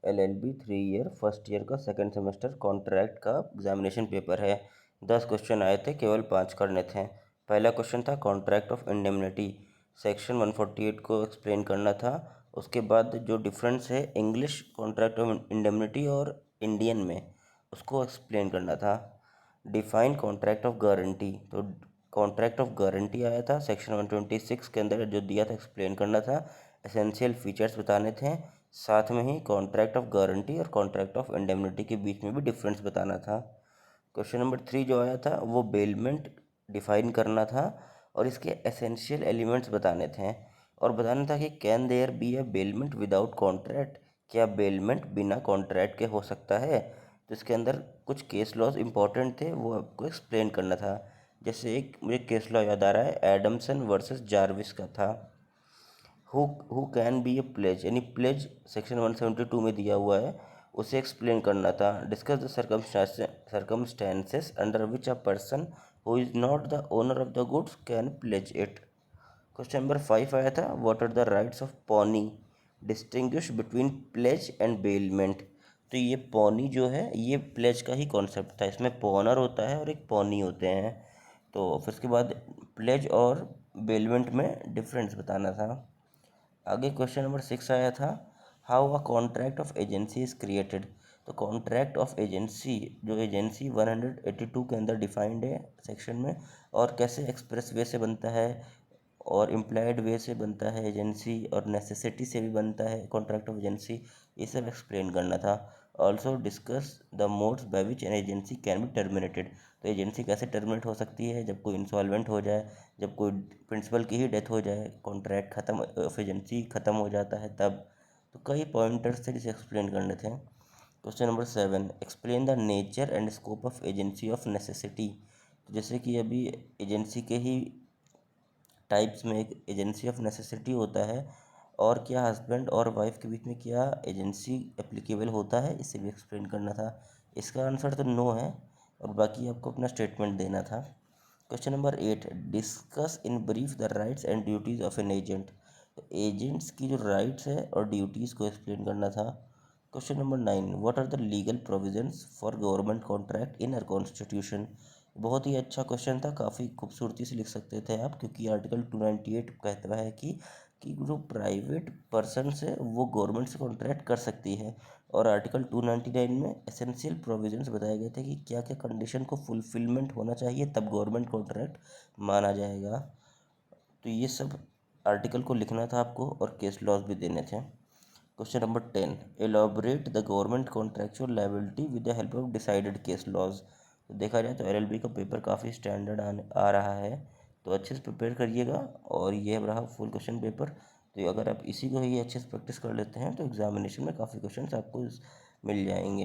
LLB 3 year first year का second semester contract का examination paper है। 10 क्वेश्चन आए थे, केवल 5 करने थे। पहला क्वेश्चन था कॉन्ट्रैक्ट ऑफ इंडेमनिटी, सेक्शन 148 को एक्सप्लेन करना था। उसके बाद जो डिफरेंस है इंग्लिश कॉन्ट्रैक्ट ऑफ इंडेमनिटी और इंडियन में, उसको एक्सप्लेन करना था। डिफाइन कॉन्ट्रैक्ट ऑफ गारंटी, तो कॉन्ट्रैक्ट ऑफ गारंटी आया था सेक्शन 126 के अंदर जो दिया था, एक्सप्लेन करना था। एसेंशियल फीचर्स बताने थे, साथ में ही कॉन्ट्रैक्ट ऑफ गारंटी और कॉन्ट्रैक्ट ऑफ इंडेमनिटी के बीच में भी डिफरेंस बताना था। क्वेश्चन नंबर 3 जो आया था वो बेलमेंट डिफाइन करना था और इसके एसेंशियल एलिमेंट्स बताने थे, और बताना था कि can there be a bailment without contract, क्या बेलमेंट बिना कॉन्ट्रैक्ट के हो सकता है। तो इसके अंदर कुछ केस लॉज इंपॉर्टेंट थे, वो आपको एक्सप्लेन करना था। जैसे एक मुझे केस लॉ याद आ रहा है, एडमसन वर्सेस जार्विस का था। Who can be a pledge, यानी प्लेज सेक्शन 172 में दिया हुआ है, उसे एक्सप्लेन करना था। Discuss the circumstances under which a person who is not the owner of the goods can pledge it. Question number 5 आया था, what are the rights of pawnee, distinguish between pledge and bailment. तो ये pony जो है ये pledge का ही concept था, इसमें पॉनर होता है और एक पॉनी होते हैं। तो फिर उसके बाद प्लेज और बेलमेंट में डिफरेंस बताना था। आगे क्वेश्चन नंबर 6 आया था, how a contract of agency is created. तो कॉन्ट्रैक्ट ऑफ एजेंसी, जो एजेंसी 182 के अंदर डिफाइंड है सेक्शन में, और कैसे एक्सप्रेस वे से बनता है और इम्प्लाइड वे से बनता है एजेंसी, और नेसेसिटी से भी बनता है कॉन्ट्रैक्ट ऑफ एजेंसी, ये सब एक्सप्लेन करना था। Also discuss the modes by which an agency can be terminated. तो एजेंसी कैसे टर्मिनेट हो सकती है, जब कोई इंसॉल्वेंट हो जाए, जब कोई प्रिंसिपल की ही डेथ हो जाए, कॉन्ट्रैक्ट ख़त्म ऑफ एजेंसी ख़त्म हो जाता है तब। तो कई पॉइंटर्स थे जिसे एक्सप्लेन करने थे। Question number 7, explain the nature and scope of agency of necessity. जैसे कि अभी एजेंसी के ही टाइप्स में एक एजेंसी ऑफ नेसेसिटी होता है, और क्या हस्बैंड और वाइफ के बीच में क्या एजेंसी एप्लीकेबल होता है, इसे भी एक्सप्लेन करना था। इसका आंसर तो नो है, और बाकी आपको अपना स्टेटमेंट देना था। Question number 8, discuss in brief the rights and duties of an agent. तो एजेंट्स की जो राइट्स है और ड्यूटीज़ को एक्सप्लेन करना था। Question number 9, what are the legal provisions for government contract in our constitution. बहुत ही अच्छा क्वेश्चन था, काफ़ी खूबसूरती से लिख सकते थे आप, क्योंकि आर्टिकल 298 कहता है कि जो प्राइवेट पर्सन है वो गवर्नमेंट से कॉन्ट्रैक्ट कर सकती है, और आर्टिकल 299 में एसेंशियल प्रोविजंस बताए गए थे कि क्या क्या कंडीशन को फुलफिलमेंट होना चाहिए तब गवर्नमेंट कॉन्ट्रैक्ट माना जाएगा। तो ये सब आर्टिकल को लिखना था आपको, और केस लॉज भी देने थे। Question number 10, elaborate the government contractual liability with the help of decided case laws. तो देखा जाए तो एलएलबी का पेपर काफ़ी स्टैंडर्ड आ रहा है, तो अच्छे से प्रिपेयर करिएगा। और ये रहा फुल क्वेश्चन पेपर। तो अगर आप इसी को ही अच्छे से प्रैक्टिस कर लेते हैं तो एग्जामिनेशन में काफ़ी क्वेश्चन आपको मिल जाएंगे।